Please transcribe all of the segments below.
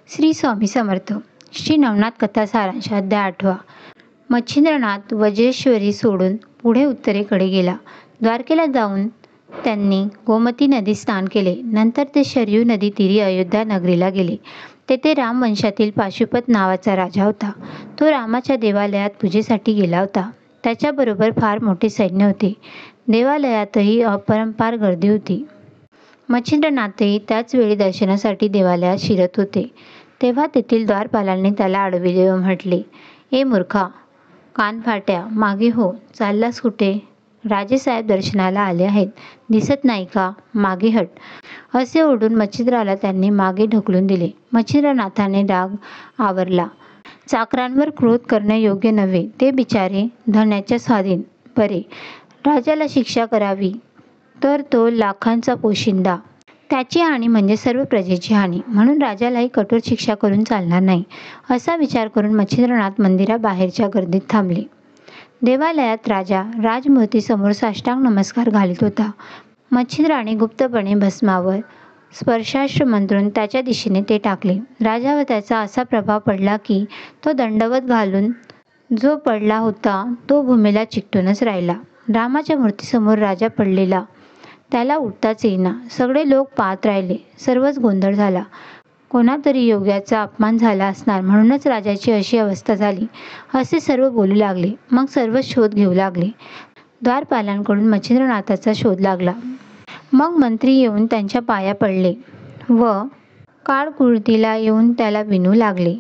श्री स्वामी समर्थ. श्री नवनाथ कथा सारांश अध्याय 8. मच्छिंद्रनाथ वज्रेश्वरी सोडून पुढे उत्तरेकडे गेला. द्वारकेला जाऊन त्यांनी गोमती नदीत स्नान केले. नंतर ते शरयू नदी तीरी अयोध्या नगरीला गेले. तेथे रामवंशातील पाशुपत नावाचा राजा होता. तो रामाच्या देवालयात पूजेसाठी गेला होता. त्याच्याबरोबर फार मोठे सैन्य होते. देवालयातही अपरंपार गर्दी होती. मच्छिंद्रनाथही त्याच वेळी दर्शनासाठी देवालयात शिरत होते. तेव्हा तेथील द्वारपालांनी त्याला अडविले व म्हटले, "ए मूर्खा, कानफाट्या, मागे हो. चाललास कुठे? राजेसाहेब दर्शनाला आले आहेत. दिसत नाही का? मागे हट." असे ओरडून मच्छिंद्राला त्यांनी मागे ढकलून दिले. मच्छिंद्रनाथाने राग आवरला. चाकरांवर क्रोध करणे योग्य नव्हे. ते बिचारे धन्याच्या स्वाधीन. बरे, राजाला शिक्षा करावी तर तो लाखांचा पोशिंदा. त्याची हानी म्हणजे सर्व प्रजेची हानी. म्हणून राजालाही कठोर शिक्षा करून चालणार नाही. असा विचार करून मच्छिंद्रनाथ मंदिराबाहेरच्या गर्दीत थांबले. देवालयात राजा राजमूर्तीसमोर साष्टांग नमस्कार घालीत होता. मच्छिंद्राने गुप्तपणे भस्मावर स्पर्शास्त्र मंत्रून त्याच्या दिशेने ते टाकले. राजावर त्याचा असा प्रभाव पडला की तो दंडवत घालून जो पडला होता तो भूमीला चिकटूनच राहिला. रामाच्या मूर्तीसमोर राजा पडलेला. त्याला उठताच येईना. सगळे लोक पाहत राहिले. सर्वच गोंधळ झाला. कोणातरी योग्याचा अपमान झाला असणार, म्हणूनच राजाची अशी अवस्था झाली, असे सर्व बोलू लागले. मग सर्व शोध घेऊ लागले. द्वारपालांकडून मच्छिंद्रनाथाचा शोध लागला. मग मंत्री येऊन त्यांच्या पाया पडले व काळकुळतीला येऊन त्याला विनू लागले.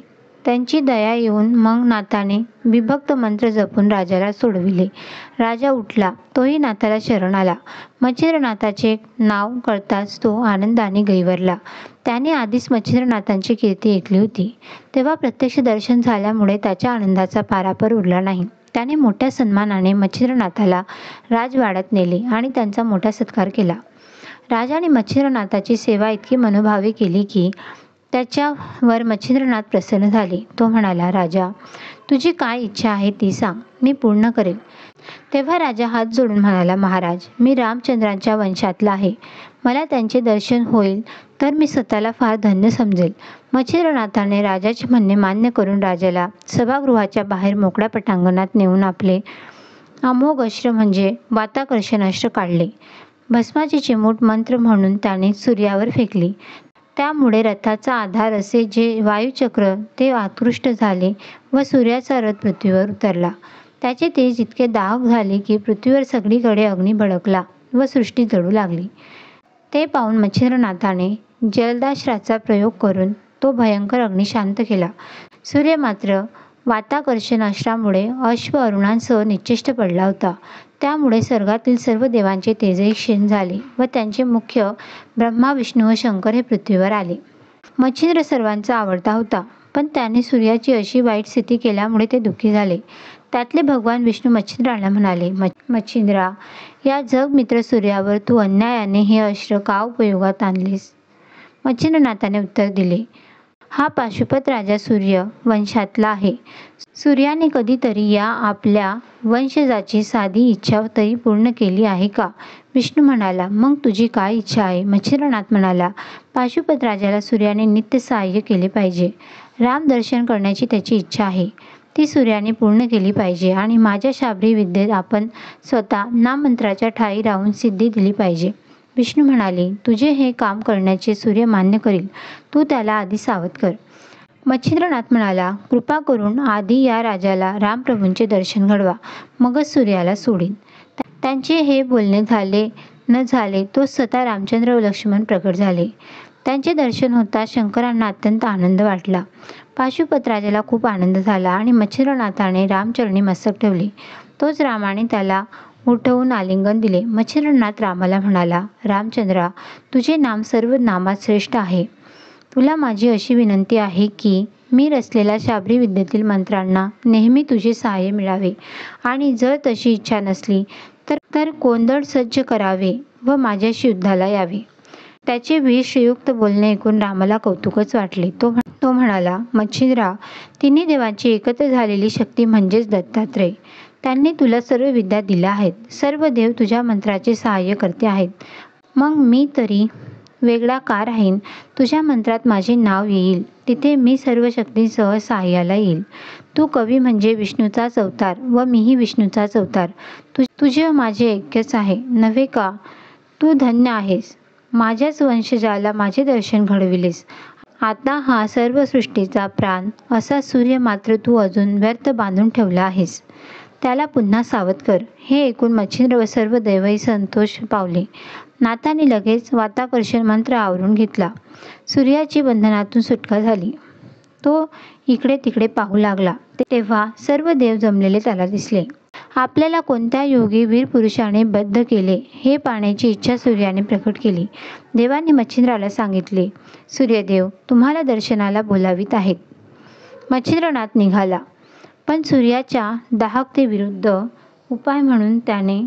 त्यांची दया येऊन मग नाथाने विभक्त मंत्र जपून राजाला सोडविले. राजा उठला. तोही नाथाला शरण आला. मच्छिंद्रनाथाचे नाव कळताच तो आनंदाने गैवरला. त्याने आधीच मच्छिंद्रनाथांची कीर्ती ऐकली होती. तेव्हा प्रत्यक्ष दर्शन झाल्यामुळे त्याच्या आनंदाचा पारापार उरला नाही. त्याने मोठ्या सन्मानाने मच्छिंद्रनाथाला राजवाड्यात नेले आणि त्यांचा मोठा सत्कार केला. राजाने मच्छिंद्रनाथाची सेवा इतकी मनोभावे केली की त्याच्यावर मच्छिंद्रनाथ प्रसन्न झाले. तो म्हणाला, "राजा, तुझी काय इच्छा आहे ती सांग, मी पूर्ण करेल." तेव्हा राजा हात जोडून म्हणाला, "महाराज, मी रामचंद्रांच्या वंशातला आहे. मला त्यांचे दर्शन होईल तर मी स्वतःला फार धन्य समजेल." मच्छिंद्रनाथाने राजाचे म्हणणे मान्य करून राजाला सभागृहाच्या बाहेर मोकळ्या पटांगणात नेऊन आपले अमोघ अस्त्र म्हणजे वाताकर्षणास्त्र काढले. भस्माची चिमूट मंत्र म्हणून त्याने सूर्यावर फेकली. त्यामुळे रथाचा आधार असे जे वायुचक्र ते आकृष्ट झाले व सूर्याचा रथ पृथ्वीवर उतरला. त्याचे तेज इतके दाहक झाले की पृथ्वीवर सगळीकडे अग्नी भडकला व सृष्टी जळू लागली. ते पाहून मच्छिंद्रनाथाने जलदास्त्राचा प्रयोग करून तो भयंकर अग्नी शांत केला. सूर्य मात्र वाताकर्षणास्त्रामुळे अश्व अरुणांसह निश्चेष्ट पडला होता. त्यामुळे स्वर्गातील सर्व देवांचे तेजही क्षीण झाले व त्यांचे मुख्य ब्रह्मा, विष्णू व शंकर हे पृथ्वीवर आले. मच्छिंद्र सर्वांचा आवडता होता, पण त्याने सूर्याची अशी वाईट स्थिती केल्यामुळे ते दुःखी झाले. त्यातले भगवान विष्णू मच्छिंद्राला म्हणाले, "मच्छिंद्रा, या जगमित्र सूर्यावर तू अन्यायाने हे अस्त्र का उपयोगात आणलेस?" मच्छिंद्रनाथाने उत्तर दिले, "हा पाशुपत राजा सूर्य वंशातला आहे. सूर्याने कधीतरी या आपल्या वंशजाची साधी इच्छा तरी पूर्ण केली आहे का?" विष्णू म्हणाला, "मग तुझी काय इच्छा आहे?" मच्छिंद्रनाथ म्हणाला, "पाशुपत राजाला सूर्याने नित्य सहाय्य केले पाहिजे. राम दर्शन करण्याची त्याची इच्छा आहे. ती सूर्याने पूर्ण केली पाहिजे आणि माझ्या शाबरी विद्येत आपण स्वतः नाममंत्राच्या ठायी राहून सिद्धी दिली पाहिजे." विष्णू म्हणाले, "तुझे हे काम करण्याचे सूर्य मान्य करील. तू त्याला आधी सावध कर." मच्छिंद्रनाथ म्हणाला, "कृपा करून आधी या राजाला रामप्रभूंचे दर्शन घडवा, मगच सूर्याला सोडीन." त्यांचे हे बोलणे झाले न झाले तो स्वतः रामचंद्र व लक्ष्मण प्रकट झाले. त्यांचे दर्शन होताच शंकरांना अत्यंत आनंद वाटला. पाशुपत राजाला खूप आनंद झाला आणि मच्छिंद्रनाथाने रामचरणी मस्तक ठेवले. तोच रामाने त्याला उठवून आलिंगन दिले. मच्छिंद्रनाथ रामाला म्हणाला, "रामचंद्रा, तुझे नाम सर्व नामात श्रेष्ठ आहे. तुला माझी अशी विनंती आहे की मी रचलेल्या शाबरी विद्येतील मंत्रांना नेहमी तुझे सहाय्य मिळावे आणि जर तशी इच्छा नसली तर कोंदण सज्ज करावे व माझ्याशी युद्धाला यावे." त्याचे वीरश्रीयुक्त बोलणे ऐकून रामाला कौतुकच वाटले. तो म्हणाला, "मच्छिंद्रा, तिन्ही देवांची एकत्र झालेली शक्ती म्हणजेच दत्तात्रय. त्यांनी तुला सर्व विद्या दिल्या आहेत. सर्व देव तुझ्या मंत्राचे सहाय्य करते आहेत. मग मी तरी वेगळा का राहीन? तुझ्या मंत्रात माझे नाव येईल, तिथे मी सर्व शक्तींसह सहाय्याला येईल. तू कवी म्हणजे विष्णूचाच अवतार व मीही विष्णूचाच अवतार. तुझे व माझे ऐक्यच आहे, नव्हे का? तू धन्य आहेस. माझ्याच वंशजाला माझे दर्शन घडविलेस. आता हा सर्व सृष्टीचा प्राण असा सूर्य मात्र तू अजून व्यर्थ बांधून ठेवला आहेस. त्याला पुन्हा सावध कर. हे ऐकून मच्छिंद्र व सर्व दैवही संतोष पावले. नाथाने लगेच वाताकर्षण मंत्र आवरून घेतला. सूर्याची बंधनातून सुटका झाली. तो इकडे तिकडे पाहू लागला. तेव्हा सर्व देव जमलेले त्याला दिसले. आपल्याला कोणत्या योगी वीर पुरुषाने बद्ध केले हे पाहण्याची इच्छा सूर्याने प्रकट केली. देवाने मच्छिंद्राला सांगितले, सूर्यदेव तुम्हाला दर्शनाला बोलावित आहेत. मच्छिंद्रनाथ निघाला. पण सूर्याच्या दाहकतेविरुद्ध उपाय म्हणून त्याने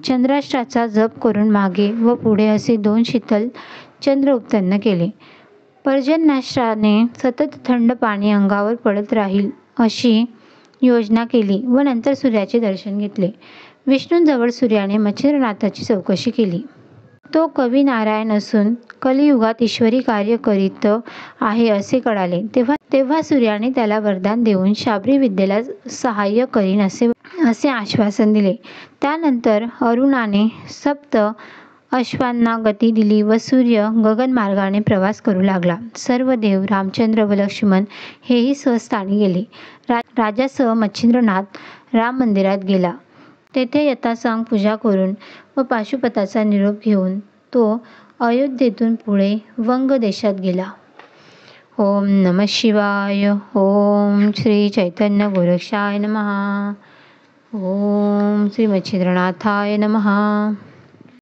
चंद्राष्टाचा जप करून मागे व पुढे असे 2 शीतल चंद्र उत्पन्न केले. पर्जन्याष्टाने सतत थंड पाणी अंगावर पडत राहील अशी योजना केली व नंतर सूर्याचे दर्शन घेतले. विष्णूंजवळ सूर्याने मच्छिंद्रनाथाची चौकशी केली. तो कवी नारायण असून कलियुगात ईश्वरी कार्य करीत आहे असे कळाले. तेव्हा सूर्याने त्याला वरदान देऊन शाबरी विद्येला सहाय्य करीन असे आश्वासन दिले. त्यानंतर अरुणाने 7 अश्वांना गती दिली व सूर्य गगनमार्गाने प्रवास करू लागला. सर्व देव, रामचंद्र व लक्ष्मण हेही स्वस्थानी गेले. राजासह मच्छिंद्रनाथ राम मंदिरात गेला. तेथे यथासांग पूजा करून व पाशुपताचा निरोप घेऊन तो अयोध्येतून पुढे वंग देशात गेला. ओम नमः शिवाय. ओम श्री चैतन्य गोरक्षाय नमः. ओम श्री मच्छिंद्रनाथाय नमः.